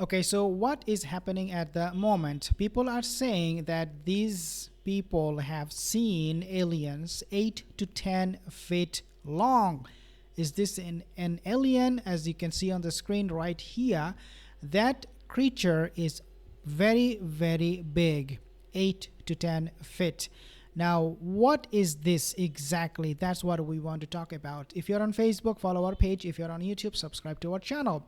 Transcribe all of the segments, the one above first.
Okay, so what is happening at the moment? People are saying that these people have seen aliens 8 to 10 feet long. Is this an alien? As you can see on the screen right here, that creature is very, very big, 8 to 10 feet. Now, what is this exactly? That's what we want to talk about. If you're on Facebook, follow our page. If you're on YouTube, subscribe to our channel.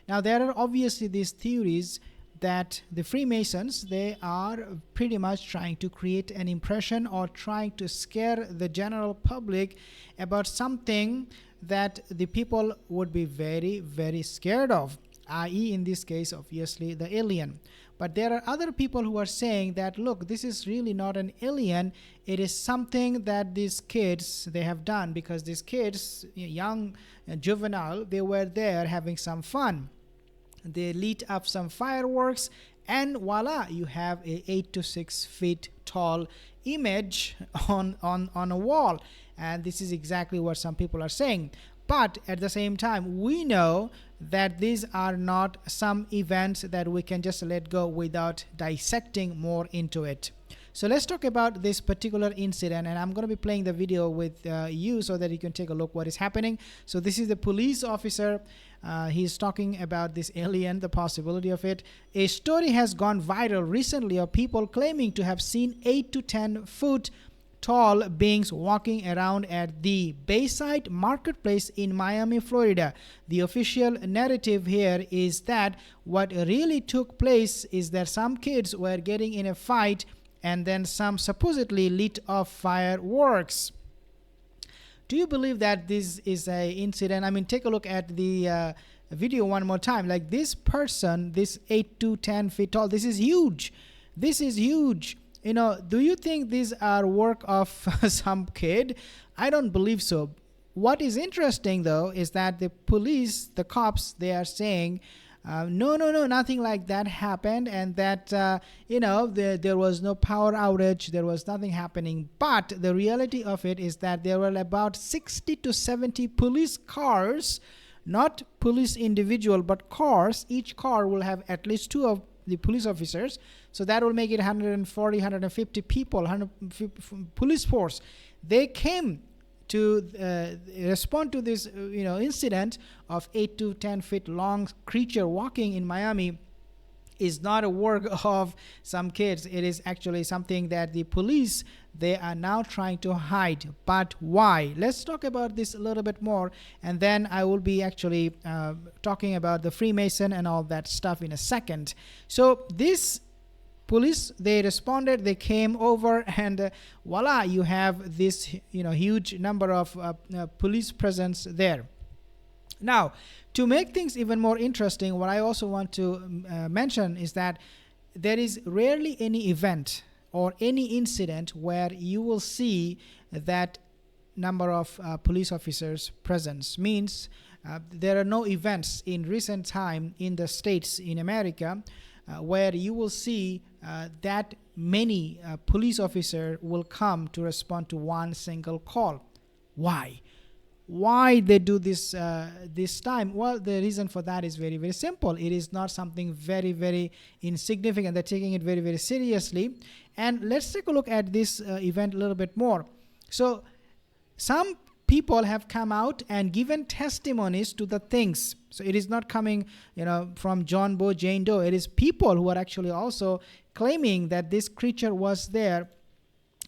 Now, there are obviously these theories that the Freemasons, they are pretty much trying to create an impression or trying to scare the general public about something that the people would be very, very scared of, i.e. in this case, obviously, the alien. But there are other people who are saying that, look, this is really not an alien. It is something that these kids, they have done, because these kids, young juvenile, they were there having some fun. They lit up some fireworks, and voila, you have a 8 to 6 feet tall image on a wall. And this is exactly what some people are saying. But at the same time, we know that these are not some events that we can just let go without dissecting more into it. So let's talk about this particular incident, and I'm going to be playing the video with you so that you can take a look what is happening. So this is the police officer. He's talking about this alien, the possibility of it. A story has gone viral recently of people claiming to have seen 8 to 10 foot tall beings walking around at the Bayside Marketplace in Miami, Florida. The official narrative here is that what really took place is that some kids were getting in a fight, and then some supposedly lit off fireworks. Do you believe that this is an incident? I mean, take a look at the video one more time. Like, this person, this 8 to 10 feet tall, this is huge. This is huge. You know, do you think these are work of some kid? I don't believe so. What is interesting, though, is that the police, the cops, they are saying, no, nothing like that happened, and that, there was no power outage, there was nothing happening. But the reality of it is that there were about 60 to 70 police cars, not police individual, but cars. Each car will have at least 2 of the police officers. So that will make it 140, 150 people, 150 police force. They came to respond to this incident of 8 to 10 feet long creature walking in Miami. Is not a work of some kids. It is actually something that the police, they are now trying to hide. But why? Let's talk about this a little bit more, and then I will be actually talking about the Freemason and all that stuff in a second. So this police, they responded, they came over, and voila, you have this huge number of police presence there. Now, to make things even more interesting, what I also want to mention is that there is rarely any event or any incident where you will see that number of police officers presence. Means there are no events in recent time in the States, in America, where you will see that many police officers will come to respond to one single call. Why they do this this time? Well, the reason for that is very, very simple. It is not something very, very insignificant. They're taking it very, very seriously. And let's take a look at this event a little bit more. So some people have come out and given testimonies to the things. So it is not coming from John Doe, Jane Doe. It is people who are actually also claiming that this creature was there,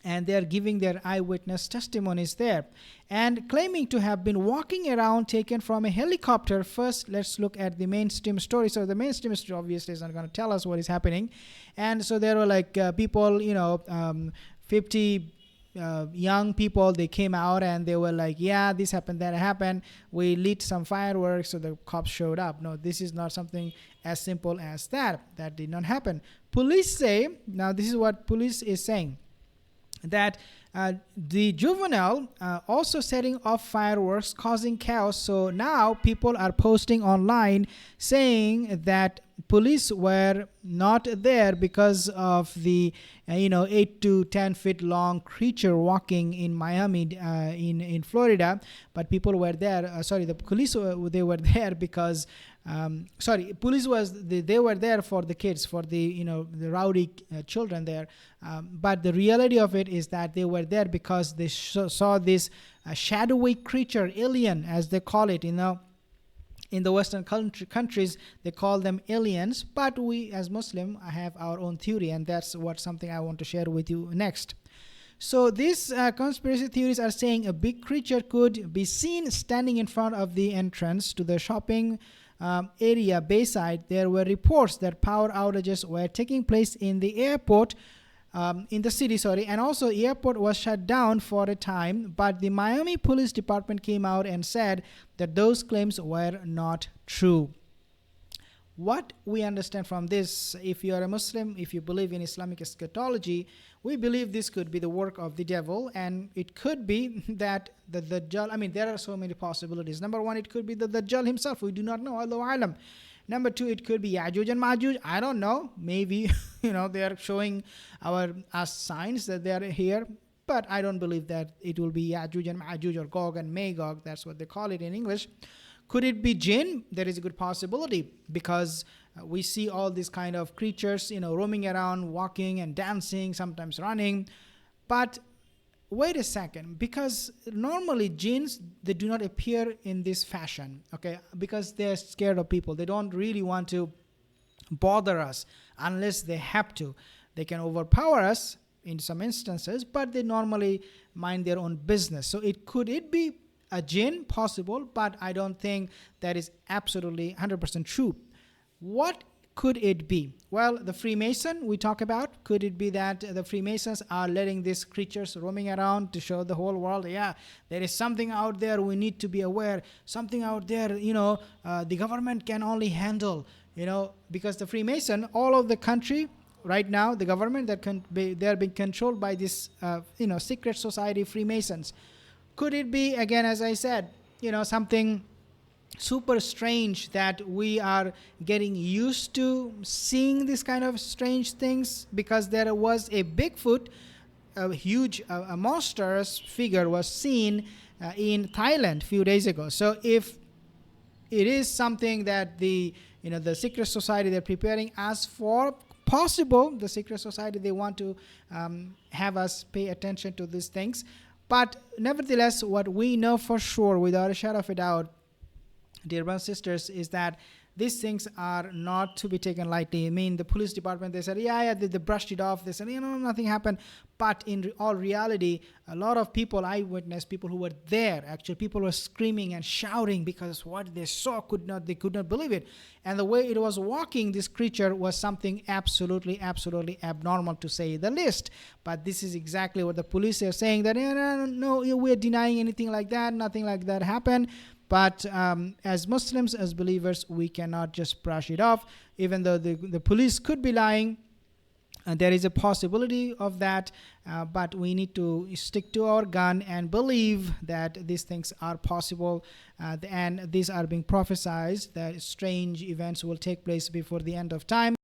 and they are giving their eyewitness testimonies there, and claiming to have been walking around taken from a helicopter. First, let's look at the mainstream story. So the mainstream story obviously is not going to tell us what is happening. And so there were like people, 50 young people, they came out and they were like, yeah, this happened, that happened. We lit some fireworks, so the cops showed up. No, this is not something as simple as that. That did not happen. Police say, now this is what police is saying, that the juvenile also setting off fireworks, causing chaos. So now people are posting online saying that police were not there because of the 8 to 10 feet long creature walking in Miami, in Florida. But people were there, the police, they were there because Police they were there for the kids, for the rowdy children there, but the reality of it is that they were there because they saw this shadowy creature, alien as they call it. In the Western countries, they call them aliens, but we as Muslim have our own theory, and that's something I want to share with you next. So these conspiracy theories are saying a big creature could be seen standing in front of the entrance to the shopping area Bayside. There were reports that power outages were taking place in the airport, in the city, and also the airport was shut down for a time, but the Miami Police Department came out and said that those claims were not true. What we understand from this, if you are a Muslim, if you believe in Islamic eschatology, we believe this could be the work of the devil, and it could be that the Dajjal, there are so many possibilities. Number one, it could be the Dajjal himself. We do not know, Allahu Alam. Number two, it could be Yajuj and Majuj. I don't know. Maybe, they are showing us signs that they are here. But I don't believe that it will be Yajuj and Majuj or Gog and Magog. That's what they call it in English. Could it be jinn? There is a good possibility, because we see all these kind of creatures, roaming around, walking and dancing, sometimes running. But wait a second, because normally jinns, they do not appear in this fashion, okay? Because they're scared of people. They don't really want to bother us unless they have to. They can overpower us in some instances, but they normally mind their own business. So could it be a jinn? Possible, but I don't think that is absolutely 100% true. What could it be? Well, the Freemason we talk about, could it be that the Freemasons are letting these creatures roaming around to show the whole world, there is something out there, we need to be aware, something out there, the government can only handle, because the Freemason, all of the country right now, the government, they're being controlled by this, secret society Freemasons. Could it be, again, as I said, something super strange that we are getting used to seeing this kind of strange things? Because there was a Bigfoot, a huge, a monstrous figure was seen in Thailand a few days ago. So if it is something that the secret society, they're preparing us for, possible, the secret society, they want to have us pay attention to these things. But nevertheless, what we know for sure, without a shadow of a doubt, dear brothers and sisters, is that these things are not to be taken lightly. The police department, they said, they brushed it off. They said, nothing happened. But in all reality, a lot of people, eyewitness people who were there, actually people were screaming and shouting because what they saw, they could not believe it. And the way it was walking, this creature was something absolutely, absolutely abnormal, to say the least. But this is exactly what the police are saying, that no, we're denying anything like that. Nothing like that happened. But as Muslims, as believers, we cannot just brush it off. Even though the police could be lying, and there is a possibility of that, but we need to stick to our gun and believe that these things are possible, and these are being prophesied, that strange events will take place before the end of time.